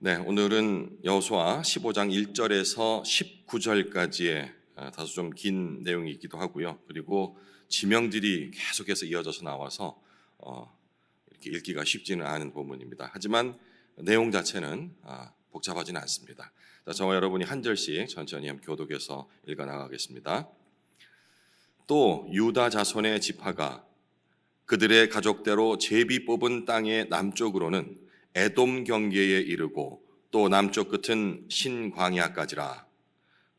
네, 오늘은 여호수아 15장 1절에서 19절까지의 다소 좀 긴 내용이기도 하고요. 그리고 지명들이 계속해서 이어져서 나와서 이렇게 읽기가 쉽지는 않은 본문입니다. 하지만 내용 자체는 복잡하지는 않습니다. 자, 저와 여러분이 한 절씩 천천히 함께 교독해서 읽어 나가겠습니다. 또 유다 자손의 지파가 그들의 가족대로 제비 뽑은 땅의 남쪽으로는 에돔 경계에 이르고 또 남쪽 끝은 신광야까지라.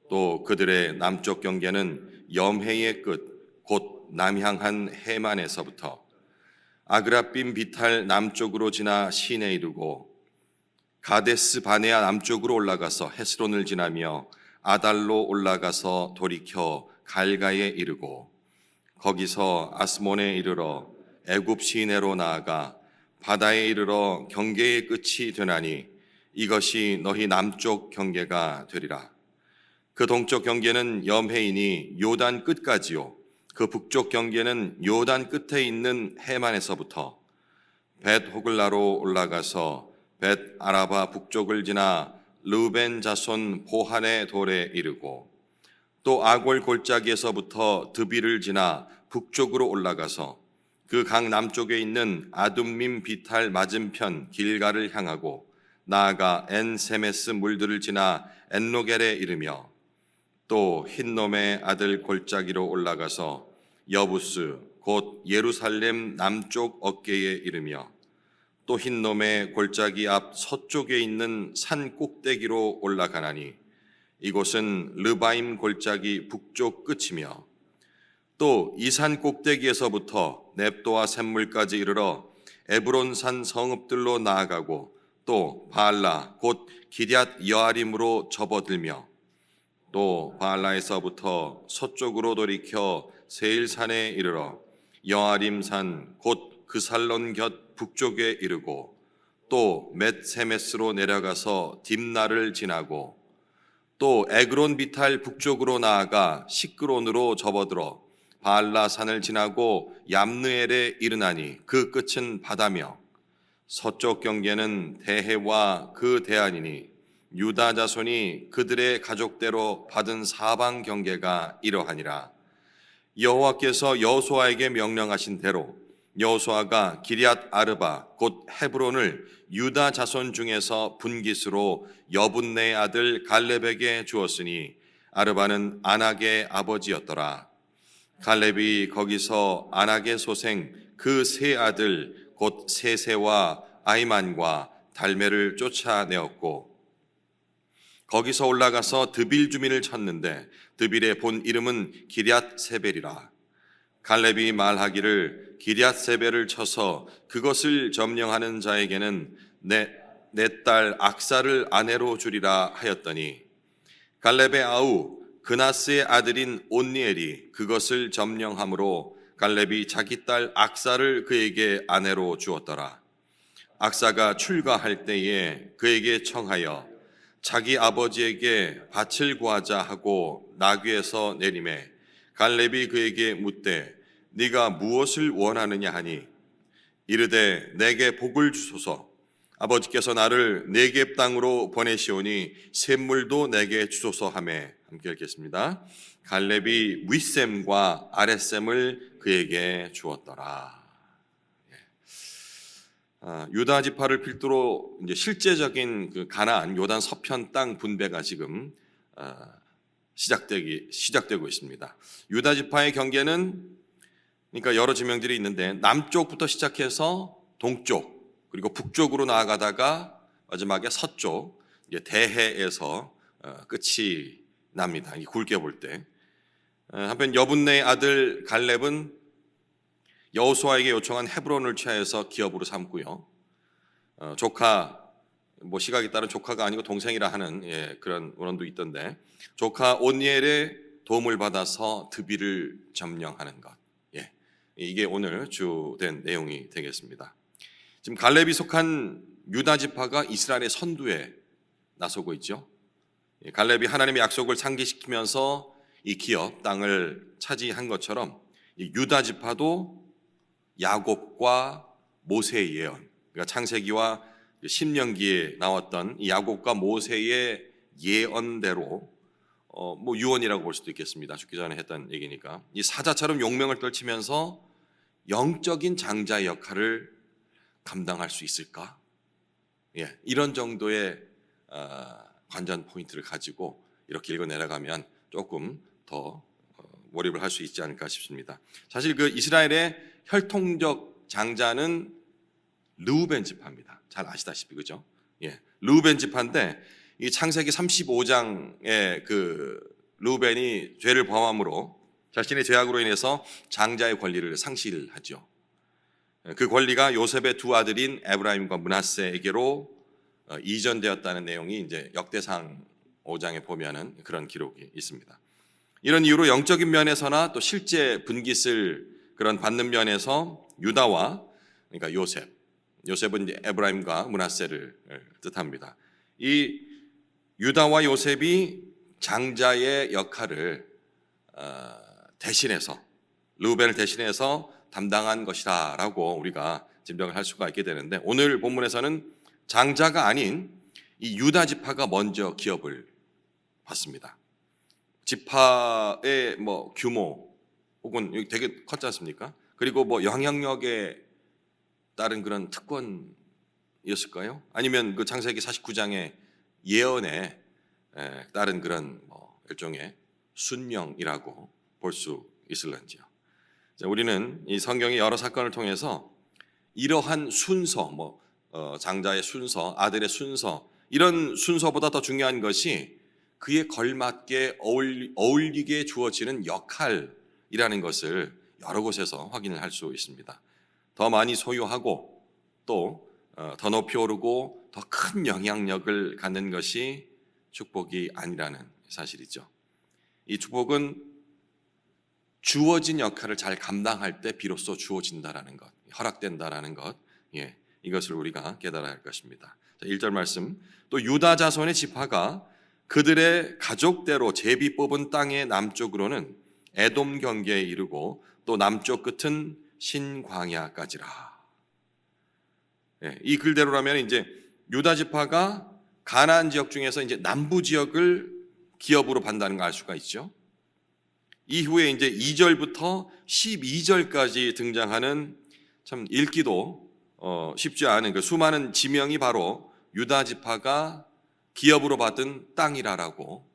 또 그들의 남쪽 경계는 염해의 끝 곧 남향한 해만에서부터 아그라빔 비탈 남쪽으로 지나 신에 이르고 가데스 바네아 남쪽으로 올라가서 헤스론을 지나며 아달로 올라가서 돌이켜 갈가에 이르고 거기서 아스몬에 이르러 애굽 시내로 나아가 바다에 이르러 경계의 끝이 되나니 이것이 너희 남쪽 경계가 되리라. 그 동쪽 경계는 염해이니 요단 끝까지요. 그 북쪽 경계는 요단 끝에 있는 해만에서부터 벳 호글라로 올라가서 벳 아라바 북쪽을 지나 르벤 자손 보한의 돌에 이르고 또 아골 골짜기에서부터 드비를 지나 북쪽으로 올라가서 그 강 남쪽에 있는 아둠밈 비탈 맞은편 길가를 향하고 나아가 엔세메스 물들을 지나 엔로겔에 이르며 또 흰놈의 아들 골짜기로 올라가서 여부스 곧 예루살렘 남쪽 어깨에 이르며 또 흰놈의 골짜기 앞 서쪽에 있는 산 꼭대기로 올라가나니 이곳은 르바임 골짜기 북쪽 끝이며 또 이 산 꼭대기에서부터 넵도아 샘물까지 이르러 에브론산 성읍들로 나아가고 또 바알라 곧 기럇 여아림으로 접어들며 또 바알라에서부터 서쪽으로 돌이켜 세일산에 이르러 여아림산 곧 그살론 곁 북쪽에 이르고 또 벳세메스로 내려가서 딥나를 지나고 또 에그론 비탈 북쪽으로 나아가 시크론으로 접어들어 바알라 산을 지나고 얌느엘에 이르나니 그 끝은 바다며 서쪽 경계는 대해와 그 대안이니 유다 자손이 그들의 가족대로 받은 사방 경계가 이러하니라. 여호와께서 여호수아에게 명령하신 대로 여호수아가 기럇 아르바 곧 헤브론을 유다 자손 중에서 분깃으로 여분네의 아들 갈렙에게 주었으니 아르바는 아낙의 아버지였더라. 갈렙이 거기서 아낙의 소생 그 세 아들 곧 세세와 아이만과 달메를 쫓아내었고 거기서 올라가서 드빌 주민을 쳤는데 드빌의 본 이름은 기럇 세벨이라. 갈렙이 말하기를 기럇 세벨을 쳐서 그것을 점령하는 자에게는 내 딸 악사를 아내로 주리라 하였더니 갈렙의 아우 그나스의 아들인 온니엘이 그것을 점령함으로 갈렙이 자기 딸 악사를 그에게 아내로 주었더라. 악사가 출가할 때에 그에게 청하여 자기 아버지에게 밭을 구하자 하고 나귀에서 내리매 갈렙이 그에게 묻되 네가 무엇을 원하느냐 하니 이르되 내게 복을 주소서. 아버지께서 나를 네겝 땅으로 보내시오니 샘물도 내게 주소서 하매 함께 읽겠습니다. 갈렙이 윗샘과 아랫샘을 그에게 주었더라. 유다 지파를 필두로 이제 실제적인 그 가나안 요단 서편 땅 분배가 지금 시작되고 있습니다. 유다 지파의 경계는 그러니까 여러 지명들이 있는데 남쪽부터 시작해서 동쪽 그리고 북쪽으로 나아가다가 마지막에 서쪽 대해에서 끝이 납니다. 굵게 볼 때. 한편 여분네의 아들 갈렙은 여호수아에게 요청한 헤브론을 취하여서 기업으로 삼고요. 조카 시각에 따른 조카가 아니고 동생이라 하는 그런 원언도 있던데 조카 온니엘의 도움을 받아서 드비를 점령하는 것. 이게 오늘 주된 내용이 되겠습니다. 지금 갈렙이 속한 유다 지파가 이스라엘의 선두에 나서고 있죠. 갈렙이 하나님의 약속을 상기시키면서 이 기업 땅을 차지한 것처럼 유다 지파도 야곱과 모세의 예언, 그러니까 창세기와 신명기에 나왔던 이 야곱과 모세의 예언대로 뭐 유언이라고 볼 수도 있겠습니다. 죽기 전에 했던 얘기니까 이 사자처럼 용명을 떨치면서 영적인 장자의 역할을 감당할 수 있을까? 예, 이런 정도의 관전 포인트를 가지고 이렇게 읽어 내려가면 조금 더 몰입을 할 수 있지 않을까 싶습니다. 사실 그 이스라엘의 혈통적 장자는 르우벤 지파입니다. 잘 아시다시피 그죠? 예, 르우벤 지파인데 이 창세기 35장에 그 르우벤이 죄를 범함으로 자신의 죄악으로 인해서 장자의 권리를 상실하죠. 그 권리가 요셉의 두 아들인 에브라임과 므낫세에게로 이전되었다는 내용이 이제 역대상 5장에 보면은 그런 기록이 있습니다. 이런 이유로 영적인 면에서나 또 실제 분깃을 그런 받는 면에서 유다와 그러니까 요셉은 이제 에브라임과 므낫세를 뜻합니다. 이 유다와 요셉이 장자의 역할을 대신해서 르우벤을 대신해서 담당한 것이다라고 우리가 짐작을 할 수가 있게 되는데 오늘 본문에서는 장자가 아닌 이 유다 지파가 먼저 기업을 받습니다. 지파의 뭐 규모 혹은 여기 되게 컸지 않습니까? 그리고 뭐 영향력에 따른 그런 특권이었을까요? 아니면 그 창세기 49장의 예언에 따른 그런 뭐 일종의 순명이라고 볼 수 있을런지요. 우리는 이 성경의 여러 사건을 통해서 이러한 순서, 장자의 순서, 아들의 순서 이런 순서보다 더 중요한 것이 그에 걸맞게 어울리게 주어지는 역할이라는 것을 여러 곳에서 확인을 할 수 있습니다. 더 많이 소유하고 또 더 높이 오르고 더 큰 영향력을 갖는 것이 축복이 아니라는 사실이죠. 이 축복은 주어진 역할을 잘 감당할 때 비로소 주어진다라는 것, 허락된다라는 것, 이것을 우리가 깨달아야 할 것입니다. 1절 말씀, 또 유다 자손의 지파가 그들의 가족대로 제비 뽑은 땅의 남쪽으로는 에돔 경계에 이르고 또 남쪽 끝은 신광야까지라. 이 글대로라면 이제 유다 지파가 가나안 지역 중에서 이제 남부 지역을 기업으로 받는다는 걸 알 수가 있죠. 이후에 이제 2절부터 12절까지 등장하는 참 읽기도 쉽지 않은 그 수많은 지명이 바로 유다 지파가 기업으로 받은 땅이라고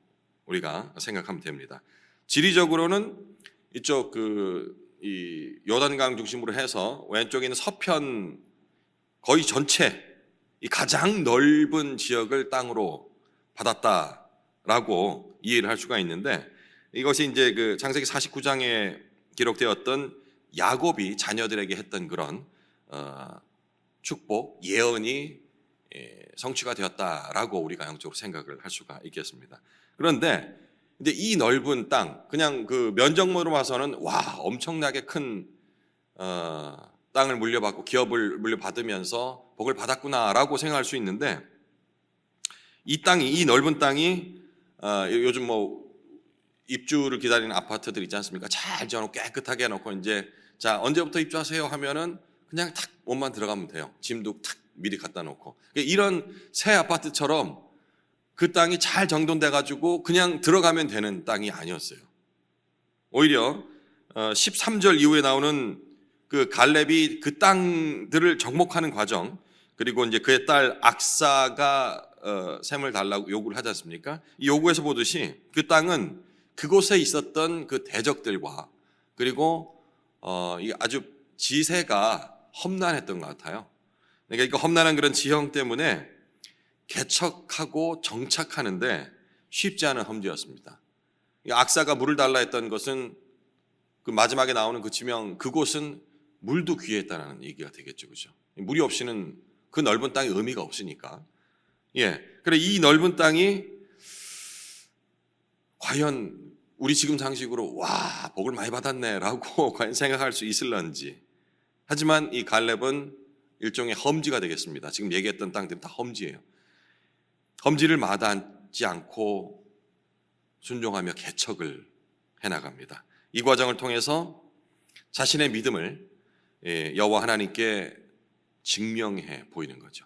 우리가 생각하면 됩니다. 지리적으로는 이쪽 이 요단강 중심으로 해서 왼쪽에 있는 서편 거의 전체 이 가장 넓은 지역을 땅으로 받았다라고 이해를 할 수가 있는데 이것이 이제 그 창세기 49장에 기록되었던 야곱이 자녀들에게 했던 그런 축복 예언이 성취가 되었다라고 우리가 영적으로 생각을 할 수가 있겠습니다. 그런데 이제 이 넓은 땅 그냥 그 면적으로 봐서는 와 엄청나게 큰 땅을 물려받고 기업을 물려받으면서 복을 받았구나라고 생각할 수 있는데 이 넓은 땅이 요즘 뭐 입주를 기다리는 아파트들 있지 않습니까? 잘 지어놓고 깨끗하게 해놓고 이제 자 언제부터 입주하세요 하면은 그냥 탁 몸만 들어가면 돼요. 짐도 탁 미리 갖다 놓고 이런 새 아파트처럼 그 땅이 잘 정돈돼 가지고 그냥 들어가면 되는 땅이 아니었어요. 오히려 13절 이후에 나오는 그 갈렙이 그 땅들을 정복하는 과정 그리고 이제 그의 딸 악사가 셈을 달라고 요구를 하지 않습니까? 이 요구에서 보듯이 그 땅은 그곳에 있었던 그 대적들과 그리고 아주 지세가 험난했던 것 같아요. 그러니까 험난한 그런 지형 때문에 개척하고 정착하는데 쉽지 않은 험지였습니다. 악사가 물을 달라 했던 것은 그 마지막에 나오는 그 지명 그곳은 물도 귀했다는 얘기가 되겠죠, 그죠? 물이 없이는 그 넓은 땅에 의미가 없으니까. 그래 이 넓은 땅이 과연 우리 지금 상식으로 와 복을 많이 받았네라고 과연 생각할 수 있을런지. 하지만 이 갈렙은 일종의 험지가 되겠습니다. 지금 얘기했던 땅들은 다 험지예요. 험지를 마다하지 않고 순종하며 개척을 해나갑니다. 이 과정을 통해서 자신의 믿음을 여호와 하나님께 증명해 보이는 거죠.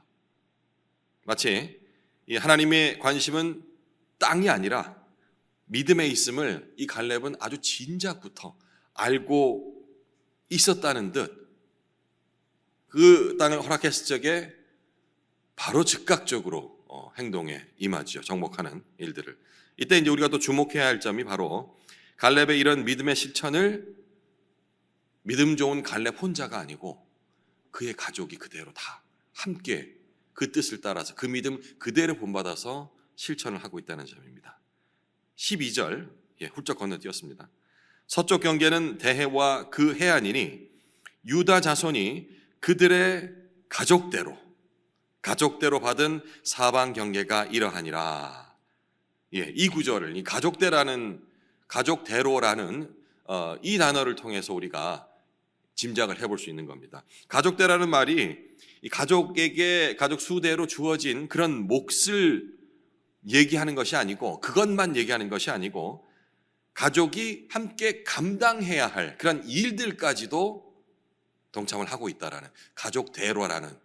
마치 이 하나님의 관심은 땅이 아니라 믿음에 있음을 이 갈렙은 아주 진작부터 알고 있었다는 듯 그 땅을 허락했을 적에 바로 즉각적으로 행동에 임하지요. 정복하는 일들을. 이때 이제 우리가 또 주목해야 할 점이 바로 갈렙의 이런 믿음의 실천을 믿음 좋은 갈렙 혼자가 아니고 그의 가족이 그대로 다 함께 그 뜻을 따라서 그 믿음 그대로 본받아서 실천을 하고 있다는 점입니다. 12절 훌쩍 건너뛰었습니다. 서쪽 경계는 대해와 그 해안이니 유다 자손이 그들의 가족대로 받은 사방 경계가 이러하니라. 이 구절을 이 가족대로라는 이 단어를 통해서 우리가 짐작을 해볼 수 있는 겁니다. 가족대라는 말이 이 가족에게 가족 수대로 주어진 그런 몫을 얘기하는 것이 아니고 그것만 얘기하는 것이 아니고 가족이 함께 감당해야 할 그런 일들까지도 동참을 하고 있다라는 가족대로라는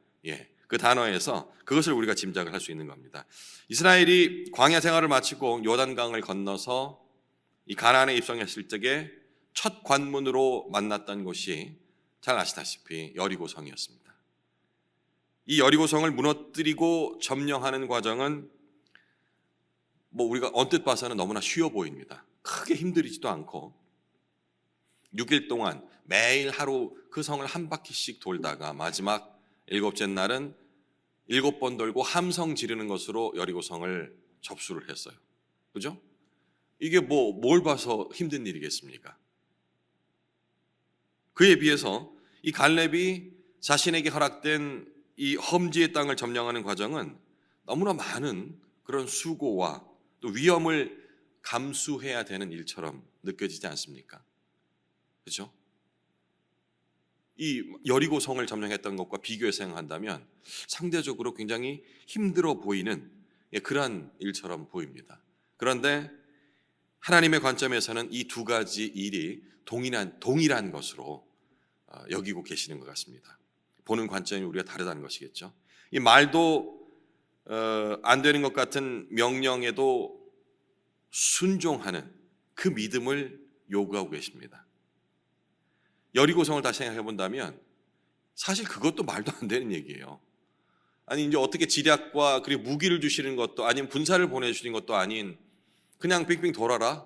그 단어에서 그것을 우리가 짐작을 할 수 있는 겁니다. 이스라엘이 광야 생활을 마치고 요단강을 건너서 이 가나안에 입성했을 적에 첫 관문으로 만났던 곳이 잘 아시다시피 여리고성이었습니다. 이 여리고성을 무너뜨리고 점령하는 과정은 우리가 언뜻 봐서는 너무나 쉬워 보입니다. 크게 힘들이지도 않고 6일 동안 매일 하루 그 성을 한 바퀴씩 돌다가 마지막 7째 날은 7번 돌고 함성 지르는 것으로 여리고성을 접수를 했어요. 그죠? 이게 뭘 봐서 힘든 일이겠습니까? 그에 비해서 이 갈렙이 자신에게 허락된 이 험지의 땅을 점령하는 과정은 너무나 많은 그런 수고와 또 위험을 감수해야 되는 일처럼 느껴지지 않습니까? 그렇죠? 이 여리고성을 점령했던 것과 비교해서 생각한다면 상대적으로 굉장히 힘들어 보이는 그러한 일처럼 보입니다. 그런데 하나님의 관점에서는 이 두 가지 일이 동일한 것으로 여기고 계시는 것 같습니다. 보는 관점이 우리가 다르다는 것이겠죠. 이 말도 안 되는 것 같은 명령에도 순종하는 그 믿음을 요구하고 계십니다. 여리고성을 다시 생각해 본다면 사실 그것도 말도 안 되는 얘기예요. 아니 이제 어떻게 지략과 그리고 무기를 주시는 것도 아닌 군사를 보내주시는 것도 아닌 그냥 빙빙 돌아라.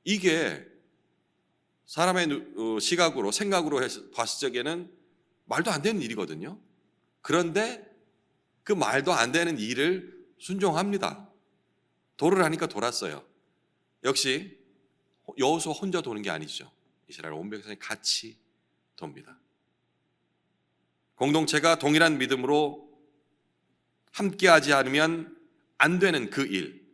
이게 사람의 시각으로 생각으로 봤을 적에는 말도 안 되는 일이거든요. 그런데 그 말도 안 되는 일을 순종합니다. 도를 하니까 돌았어요. 역시 여호수아 혼자 도는 게 아니죠. 이스라엘 온 백성이 같이 돕니다. 공동체가 동일한 믿음으로 함께하지 않으면 안 되는 그 일.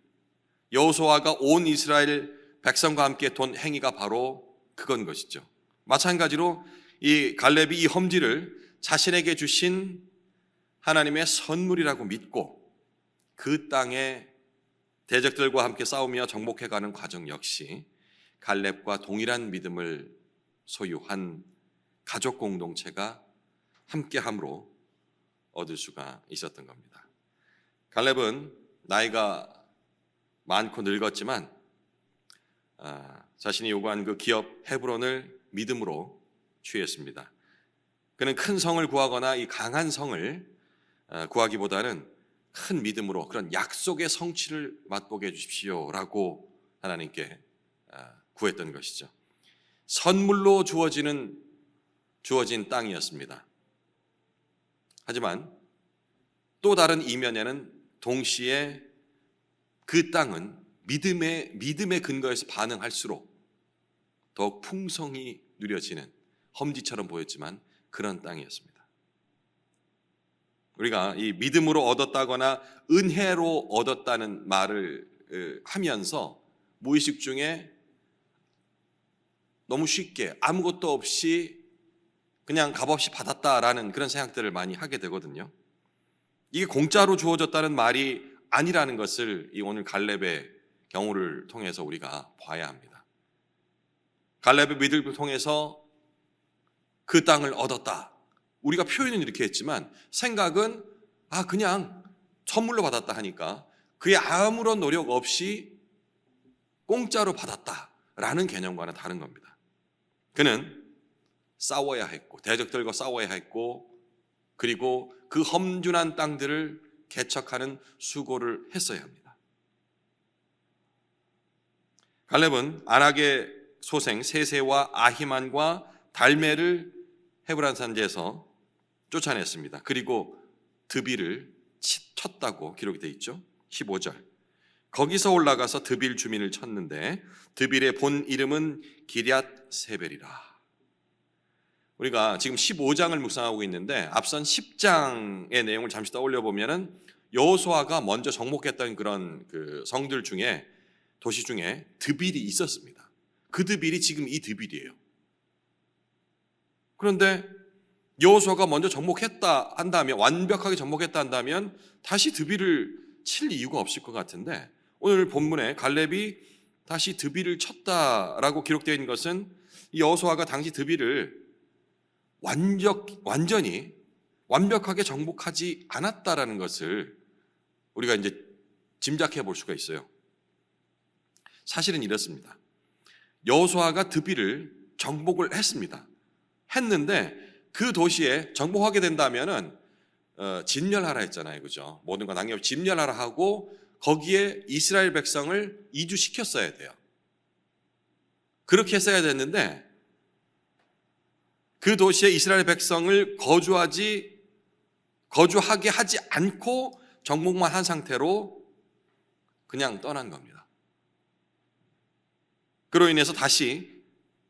여호수아가 온 이스라엘 백성과 함께 돈 행위가 바로 그건 것이죠. 마찬가지로 이 갈렙이 이 험지를 자신에게 주신 하나님의 선물이라고 믿고 그 땅에 대적들과 함께 싸우며 정복해가는 과정 역시 갈렙과 동일한 믿음을 소유한 가족 공동체가 함께함으로 얻을 수가 있었던 겁니다. 갈렙은 나이가 많고 늙었지만 자신이 요구한 그 기업 헤브론을 믿음으로 취했습니다. 그는 큰 성을 구하거나 이 강한 성을 구하기보다는 큰 믿음으로 그런 약속의 성취를 맛보게 해주십시오라고 하나님께 구했던 것이죠. 선물로 주어진 땅이었습니다. 하지만 또 다른 이면에는 동시에 그 땅은 믿음의 근거에서 반응할수록 더욱 풍성이 누려지는 험지처럼 보였지만 그런 땅이었습니다. 우리가 이 믿음으로 얻었다거나 은혜로 얻었다는 말을 하면서 무의식 중에 너무 쉽게 아무것도 없이 그냥 값없이 받았다라는 그런 생각들을 많이 하게 되거든요. 이게 공짜로 주어졌다는 말이 아니라는 것을 이 오늘 갈렙의 경우를 통해서 우리가 봐야 합니다. 갈렙의 믿음을 통해서 그 땅을 얻었다. 우리가 표현은 이렇게 했지만 생각은 그냥 선물로 받았다 하니까 그의 아무런 노력 없이 공짜로 받았다라는 개념과는 다른 겁니다. 그는 싸워야 했고 대적들과 싸워야 했고 그리고 그 험준한 땅들을 개척하는 수고를 했어야 합니다. 갈렙은 아낙의 소생 세세와 아히만과 달메를 헤브론 산지에서 쫓아냈습니다. 그리고 드빌을 쳤다고 기록이 되어 있죠. 15절. 거기서 올라가서 드빌 주민을 쳤는데 드빌의 본 이름은 기럇 세벨이라. 우리가 지금 15장을 묵상하고 있는데 앞선 10장의 내용을 잠시 떠올려 보면은 여호수아가 먼저 정복했던 그런 그 성들 중에 도시 중에 드빌이 있었습니다. 그 드빌이 지금 이 드빌이에요. 그런데 여호수아가 먼저 정복했다 한다면 완벽하게 정복했다 한다면 다시 드빌을 칠 이유가 없을 것 같은데 오늘 본문에 갈렙이 다시 드빌을 쳤다라고 기록되어 있는 것은 여호수아가 당시 드빌을 완전히 완벽하게 정복하지 않았다라는 것을 우리가 이제 짐작해 볼 수가 있어요. 사실은 이렇습니다. 여호수아가 드빌을 정복을 했는데 그 도시에 정복하게 된다면은 진멸하라 했잖아요, 그죠? 모든 거 낭엽 진멸하라 하고 거기에 이스라엘 백성을 이주시켰어야 돼요. 그렇게 했어야 됐는데 그 도시에 이스라엘 백성을 거주하게 하지 않고 정복만 한 상태로 그냥 떠난 겁니다. 그로 인해서 다시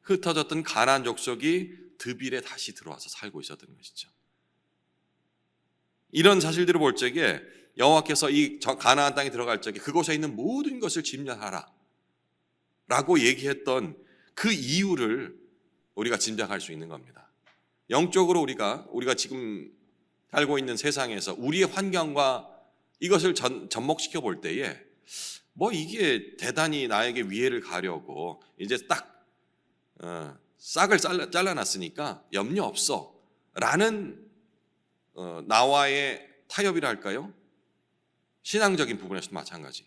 흩어졌던 가나안 족속이 드빌에 다시 들어와서 살고 있었던 것이죠. 이런 사실들을 볼 적에 여호와께서 이 가나안 땅에 들어갈 적에 그곳에 있는 모든 것을 진멸하라 라고 얘기했던 그 이유를 우리가 짐작할 수 있는 겁니다. 영적으로 우리가 지금 살고 있는 세상에서 우리의 환경과 이것을 접목시켜 볼 때에 뭐 이게 대단히 나에게 위해를 가려고 이제 딱 싹을 잘라놨으니까 염려 없어 라는 나와의 타협이라 할까요? 신앙적인 부분에서도 마찬가지.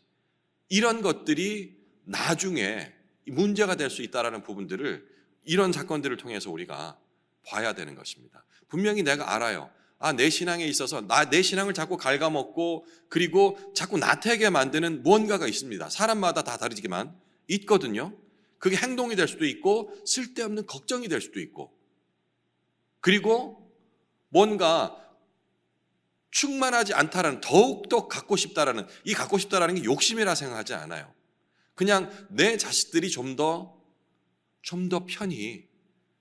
이런 것들이 나중에 문제가 될 수 있다는 부분들을 이런 사건들을 통해서 우리가 봐야 되는 것입니다. 분명히 내가 알아요. 내 신앙에 있어서 내 신앙을 자꾸 갉아먹고 그리고 자꾸 나태하게 만드는 무언가가 있습니다. 사람마다 다 다르지만 있거든요. 그게 행동이 될 수도 있고 쓸데없는 걱정이 될 수도 있고 그리고 뭔가 충만하지 않다라는 더욱더 갖고 싶다라는 이 갖고 싶다라는 게 욕심이라 생각하지 않아요. 그냥 내 자식들이 좀 더 편히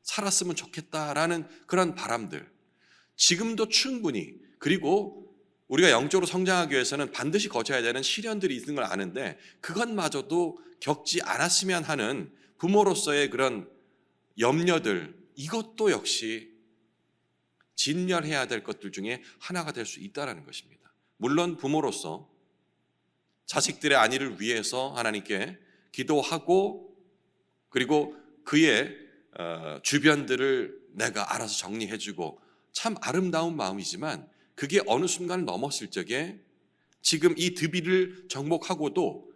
살았으면 좋겠다라는 그런 바람들 지금도 충분히 그리고 우리가 영적으로 성장하기 위해서는 반드시 거쳐야 되는 시련들이 있는 걸 아는데 그것마저도 겪지 않았으면 하는 부모로서의 그런 염려들 이것도 역시 진멸해야 될 것들 중에 하나가 될 수 있다는 것입니다. 물론 부모로서 자식들의 안위를 위해서 하나님께 기도하고 그리고 그의 주변들을 내가 알아서 정리해주고 참 아름다운 마음이지만 그게 어느 순간 넘었을 적에 지금 이 드빌을 정복하고도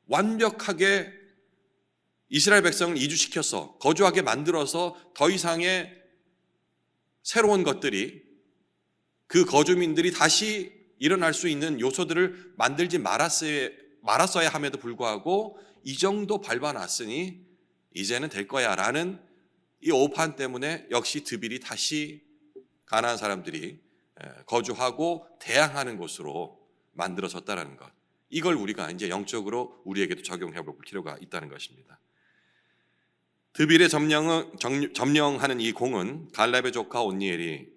완벽하게 이스라엘 백성을 이주시켜서 거주하게 만들어서 더 이상의 새로운 것들이 그 거주민들이 다시 일어날 수 있는 요소들을 만들지 말았어야 함에도 불구하고 이 정도 밟아놨으니 이제는 될 거야 라는 이 오판 때문에 역시 드빌이 다시 가나안 사람들이 거주하고 대항하는 곳으로 만들어졌다는 것 이걸 우리가 이제 영적으로 우리에게도 적용해 볼 필요가 있다는 것입니다. 드빌의 점령하는 이 공은 갈렙의 조카 온니엘이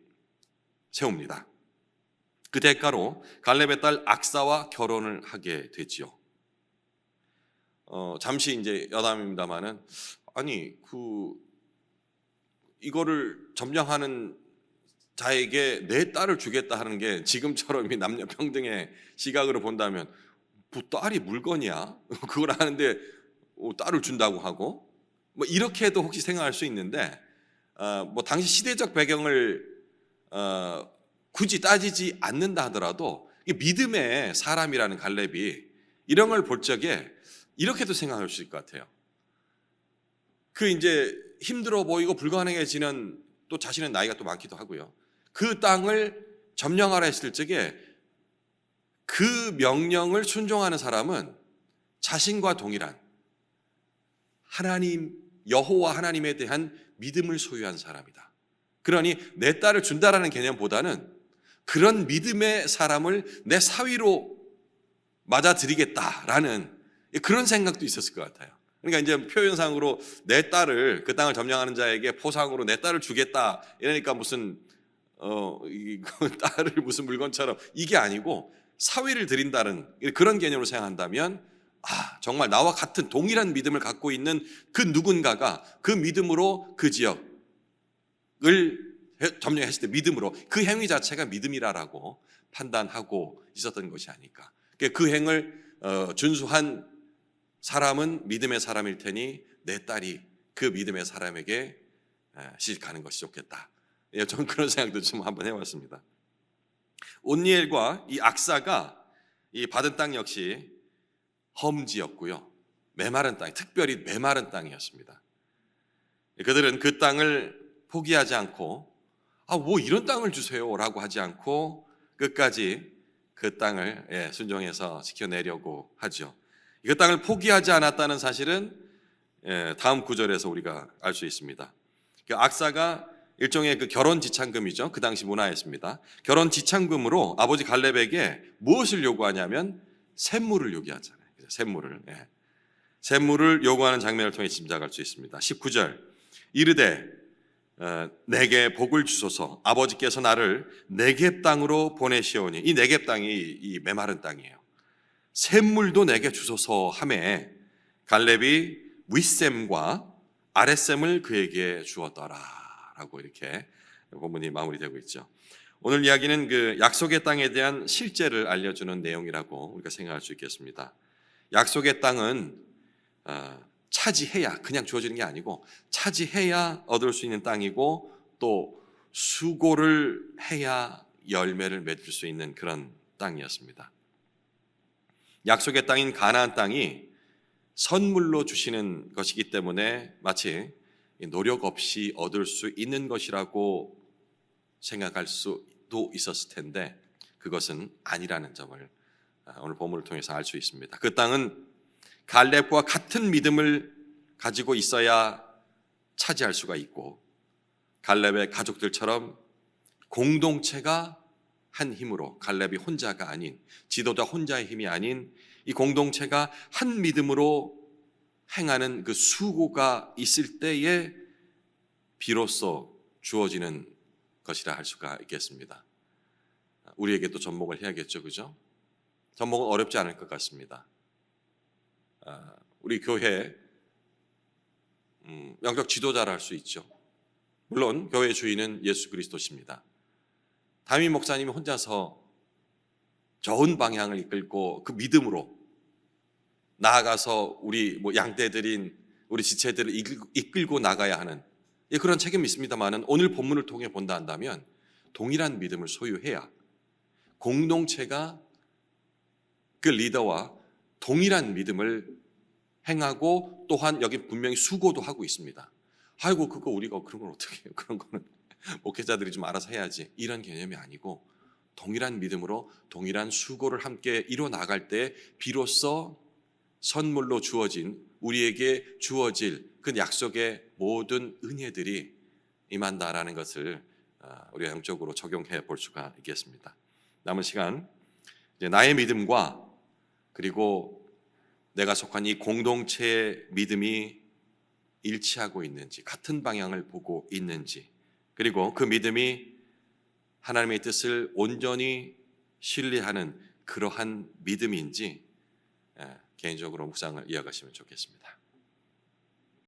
세웁니다. 그 대가로 갈렙의 딸 악사와 결혼을 하게 되지요. 잠시 이제 여담입니다만은 이거를 점령하는 자에게 내 딸을 주겠다 하는 게 지금처럼 남녀 평등의 시각으로 본다면 뭐 딸이 물건이야? 그걸 하는데 딸을 준다고 하고 뭐 이렇게도 혹시 생각할 수 있는데 뭐 당시 시대적 배경을 굳이 따지지 않는다 하더라도 이 믿음의 사람이라는 갈렙이 이런 걸 볼 적에 이렇게도 생각할 수 있을 것 같아요. 그 이제 힘들어 보이고 불가능해지는, 또 자신의 나이가 또 많기도 하고요. 그 땅을 점령하라 했을 적에 그 명령을 순종하는 사람은 자신과 동일한 하나님, 여호와 하나님에 대한 믿음을 소유한 사람이다. 그러니 내 딸을 준다라는 개념보다는 그런 믿음의 사람을 내 사위로 맞아들이겠다라는 그런 생각도 있었을 것 같아요. 그러니까 이제 표현상으로 내 딸을, 그 땅을 점령하는 자에게 포상으로 내 딸을 주겠다 이러니까 무슨 딸을 무슨 물건처럼, 이게 아니고 사위를 드린다는 그런 개념으로 생각한다면, 정말 나와 같은 동일한 믿음을 갖고 있는 그 누군가가 그 믿음으로 그 지역을 점령했을 때 믿음으로, 그 행위 자체가 믿음이라고 판단하고 있었던 것이 아닐까. 그 행을 준수한 사람은 믿음의 사람일 테니 내 딸이 그 믿음의 사람에게 시집가는 것이 좋겠다. 저는 그런 생각도 좀 한번 해봤습니다. 온니엘과 이 악사가 이 받은 땅 역시 험지였고요, 메마른 땅, 특별히 메마른 땅이었습니다. 그들은 그 땅을 포기하지 않고 뭐 이런 땅을 주세요라고 하지 않고 끝까지 그 땅을 순종해서 지켜내려고 하죠. 그 땅을 포기하지 않았다는 사실은 다음 구절에서 우리가 알 수 있습니다. 그 악사가 일종의 그 결혼 지참금이죠. 그 당시 문화였습니다. 결혼 지참금으로 아버지 갈렙에게 무엇을 요구하냐면 샘물을 요구하잖아요. 샘물을 요구하는 장면을 통해 짐작할 수 있습니다. 19절, 이르되 내게 복을 주소서, 아버지께서 나를 네겝 땅으로 보내시오니. 이 네겝 땅이 이 메마른 땅이에요. 샘물도 내게 주소서 하매 갈렙이 윗샘과 아랫샘을 그에게 주었더라 라고 이렇게 본문이 마무리되고 있죠. 오늘 이야기는 그 약속의 땅에 대한 실제를 알려주는 내용이라고 우리가 생각할 수 있겠습니다. 약속의 땅은 차지해야, 그냥 주어지는 게 아니고 차지해야 얻을 수 있는 땅이고, 또 수고를 해야 열매를 맺을 수 있는 그런 땅이었습니다. 약속의 땅인 가나안 땅이 선물로 주시는 것이기 때문에 마치 노력 없이 얻을 수 있는 것이라고 생각할 수도 있었을 텐데, 그것은 아니라는 점을 오늘 본문을 통해서 알 수 있습니다. 그 땅은 갈렙과 같은 믿음을 가지고 있어야 차지할 수가 있고, 갈렙의 가족들처럼 공동체가 한 힘으로, 갈렙이 혼자가 아닌, 지도자 혼자의 힘이 아닌 이 공동체가 한 믿음으로 행하는 그 수고가 있을 때에 비로소 주어지는 것이라 할 수가 있겠습니다. 우리에게도 접목을 해야겠죠, 그죠? 접목은 어렵지 않을 것 같습니다. 우리 교회 영적 지도자를 할 수 있죠. 물론 교회 주인은 예수 그리스도십니다. 담임 목사님이 혼자서 좋은 방향을 이끌고 그 믿음으로 나아가서 우리 양떼들인 우리 지체들을 이끌고 나가야 하는 그런 책임이 있습니다만은, 오늘 본문을 통해 본다 한다면 동일한 믿음을 소유해야 공동체가 그 리더와 동일한 믿음을 행하고, 또한 여기 분명히 수고도 하고 있습니다. 아이고 그거 우리가 그런 걸 어떻게 해요? 그런 거는 목회자들이 좀 알아서 해야지, 이런 개념이 아니고 동일한 믿음으로 동일한 수고를 함께 이뤄 나갈 때 비로소 선물로 주어진, 우리에게 주어질 그 약속의 모든 은혜들이 임한다라는 것을 우리가 영적으로 적용해 볼 수가 있겠습니다. 남은 시간 이제 나의 믿음과 그리고 내가 속한 이 공동체의 믿음이 일치하고 있는지, 같은 방향을 보고 있는지, 그리고 그 믿음이 하나님의 뜻을 온전히 신뢰하는 그러한 믿음인지 개인적으로 묵상을 이어가시면 좋겠습니다.